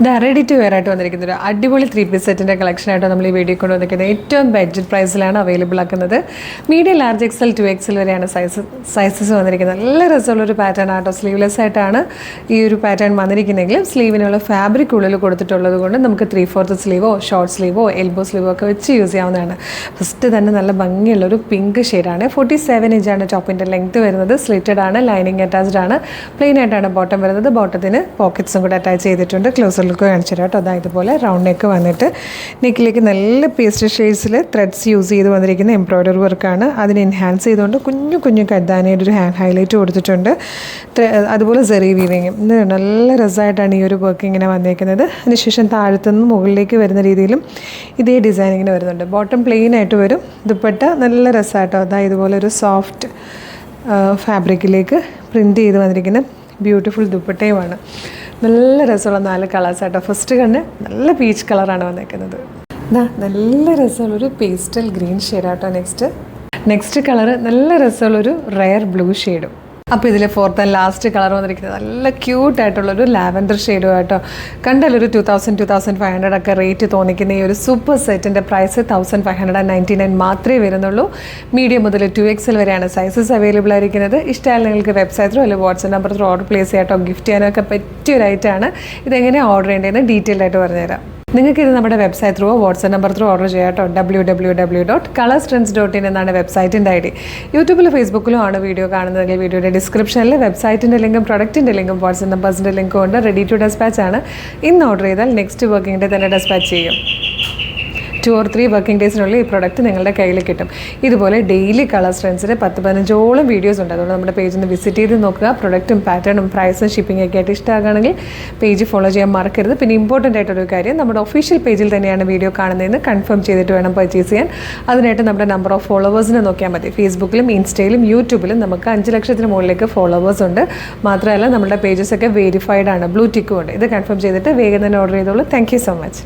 Ready to wear ആയിട്ട് വന്നിരിക്കുന്ന ഒരു അടിപൊളി 3 പീസ് സെറ്റിൻ്റെ കളക്ഷനായിട്ട് നമ്മൾ ഈ വീഡിയോ കൊണ്ട് വന്നിരിക്കുന്നത് ഏറ്റവും ബഡ്ജറ്റ് പ്രൈസിലാണ് അവൈലബിൾ ആക്കുന്നത്. മീഡിയം, ലാർജ്, എക്സൽ, 2XL വരെയാണ് സൈസസ് വന്നിരിക്കുന്നത്. നല്ല രസമുള്ളൊരു പാറ്റേൺ ആട്ടോ. സ്ലീവ്ലെസ് ആയിട്ടാണ് ഈ ഒരു പാറ്റേൺ വന്നിരിക്കുന്നതെങ്കിലും സ്ലീവിനുള്ള ഫാബ്രിക് ഉള്ളിൽ കൊടുത്തിട്ടുള്ളത് കൊണ്ട് നമുക്ക് 3/4 സ്ലീവോ ഷോർട്ട് സ്ലീവോ എൽബോ സ്ലീവോ ഒക്കെ വെച്ച് യൂസ് ചെയ്യാവുന്നതാണ്. ഫസ്റ്റ് തന്നെ നല്ല ഭംഗിയുള്ളൊരു പിങ്ക് ഷെയ്ഡാണ്. 47 ഇഞ്ചാണ് ടോപ്പിൻ്റെ ലെങ്ത് വരുന്നത്. സ്ലിറ്റഡ് ആണ്, ലൈനിങ് അറ്റാച്ച്ഡ് ആണ്, പ്ലെയിൻ ആയിട്ടാണ് ബോട്ടം വരുന്നത്. ബോട്ടത്തിന് പോക്കറ്റ്സും കൂടെ അറ്റാച്ച് ചെയ്തിട്ടുണ്ട്. ക്ലോസർ ലുക്ക് കാണിച്ചു തരാം കേട്ടോ. അതായത് ഇതുപോലെ റൗണ്ട് നെക്ക് വന്നിട്ട് നെക്കിലേക്ക് നല്ല പേസ്റ്റൽ ഷെയ്ഡ്സിൽ ത്രെഡ്സ് യൂസ് ചെയ്ത് വന്നിരിക്കുന്ന എംബ്രോയ്ഡറി വർക്കാണ്. അതിനെ എൻഹാൻസ് ചെയ്തുകൊണ്ട് കുഞ്ഞു കുഞ്ഞു കദ്ദാനയുടെ ഒരു ഹാൻഡ് ഹൈലൈറ്റ് കൊടുത്തിട്ടുണ്ട്. അതുപോലെ സെറി വീവിങ് നല്ല രസമായിട്ടാണ് ഈ ഒരു വർക്ക് ഇങ്ങനെ വന്നിരിക്കുന്നത്. അതിനുശേഷം താഴത്തുനിന്ന് മുകളിലേക്ക് വരുന്ന രീതിയിലും ഇതേ ഡിസൈൻ ഇങ്ങനെ വരുന്നുണ്ട്. ബോട്ടം പ്ലെയിൻ ആയിട്ട് വരും. ദുപ്പട്ട നല്ല രസമായിട്ടോ. അതായത് ഇതുപോലെ ഒരു സോഫ്റ്റ് ഫാബ്രിക്കിലേക്ക് പ്രിൻറ്റ് ചെയ്ത് വന്നിരിക്കുന്ന ബ്യൂട്ടിഫുൾ ദുപ്പട്ടയുമാണ്. നല്ല രസമുള്ള 4 കളേഴ്സായിട്ടോ. ഫസ്റ്റ് കണ്ണ് നല്ല പീച്ച് കളറാണ് വന്നിരിക്കുന്നത്. നല്ല രസമുള്ളൊരു പേസ്റ്റൽ ഗ്രീൻ ഷെയ്ഡാട്ടോ. നെക്സ്റ്റ് കളറ് നല്ല രസമുള്ളൊരു റയർ ബ്ലൂ ഷെയ്ഡും. അപ്പോൾ ഇതിൽ 4th ആൻഡ് ലാസ്റ്റ് കളർ വന്നിരിക്കുന്നത് നല്ല ക്യൂട്ടായിട്ടുള്ളൊരു ലാവൻഡർ ഷെയ്ഡും ആയിട്ടോ. കണ്ടാലൊരു 2500 ഒക്കെ റേറ്റ് തോന്നിക്കുന്ന ഈ ഒരു സൂപ്പർ സെറ്റിൻ്റെ പ്രൈസ് 1599 മാത്രമേ വരുന്നുള്ളൂ. മീഡിയം മുതൽ 2XL വരെയാണ് സൈസസ് അവൈലബിൾ ആയിരിക്കുന്നത്. ഇഷ്ടമായാലും നിങ്ങൾക്ക് വെബ്സൈറ്റ് ത്രൂ അല്ലെങ്കിൽ WhatsApp number through order place ചെയ്യാട്ടോ. ഗിഫ്റ്റ് ചെയ്യാനൊക്കെ പറ്റിയൊരു ഐറ്റമാണ്. ഇതെങ്ങനെയാണ് ഓർഡർ ചെയ്യേണ്ടതെന്ന് ഡീറ്റെയിൽ ആയിട്ട് പറഞ്ഞുതരാം. നിങ്ങൾക്ക് ഇത് നമ്മുടെ website through WhatsApp number through order ചെയ്യാം കേട്ടോ. www.colorstrends.in എന്നാണ് വെബ്സൈറ്റിൻ്റെ ID. യൂട്യൂബിലും ഫേസ്ബുക്കിലും ആണ് വീഡിയോ കാണുന്നതെങ്കിൽ വീഡിയോയുടെ ഡിസ്ക്രിപ്ഷനിൽ വെബ്സൈറ്റിൻ്റെ ലിങ്കും പ്രൊഡക്റ്റിൻ്റെ ലിങ്കും വാട്സ്ആപ്പ് നമ്പേഴ്സിൻ്റെ ലിങ്കും ഉണ്ട്. റെഡി ടു ഡെസ്പാച്ച് ആണ്. ഇന്ന് ഓർഡർ ചെയ്താൽ നെക്സ്റ്റ് വർക്കിംഗ് ഡേ തന്നെ ഡെസ്പാച്ച് ചെയ്യും. 2 or 3 വർക്കിംഗ് ഡേയ്സിനുള്ളിൽ ഈ പ്രൊഡക്റ്റ് നിങ്ങളുടെ കയ്യിൽ കിട്ടും. ഇതുപോലെ ഡെയിലി കളർ ട്രെൻഡ്സിന് 10-15ഓളം വീഡിയോസ് ഉണ്ട്. അതുകൊണ്ട് നമ്മുടെ പേജ് ഒന്ന് വിസിറ്റ് ചെയ്ത് നോക്കുക. പ്രൊഡക്റ്റും പാറ്റേണും പ്രൈസും ഷിപ്പിംഗ് ഒക്കെ ആയിട്ട് ഇഷ്ടമാകുകയാണെങ്കിൽ പേജ് ഫോളോ ചെയ്യാൻ മറക്കരുത്. പിന്നെ ഇമ്പോർട്ടൻ്റ് ആയിട്ടൊരു കാര്യം, നമ്മുടെ ഒഫീഷ്യൽ പേജിൽ തന്നെയാണ് വീഡിയോ കാണുന്നതെന്ന് കൺഫേം ചെയ്തിട്ട് വേണം പർച്ചേസ് ചെയ്യാൻ. അതിനായിട്ട് നമ്മുടെ നമ്പർ ഓഫ് ഫോളോവേഴ്സിനെ നോക്കിയാൽ മതി. ഫേസ്ബുക്കിലും ഇൻസ്റ്റയിലും യൂട്യൂബിലും നമുക്ക് 5 ലക്ഷത്തിന് മുകളിലേക്ക് ഫോളോവേഴ്സ് ഉണ്ട്. മാത്രമല്ല നമ്മുടെ പേജസ് ഒക്കെ വെരിഫൈഡ് ആണ്, ബ്ലൂ ടിക്കും ഉണ്ട്. ഇത് കൺഫേം ചെയ്തിട്ട് വേഗം തന്നെ ഓർഡർ ചെയ്തോളൂ. Thank you so much.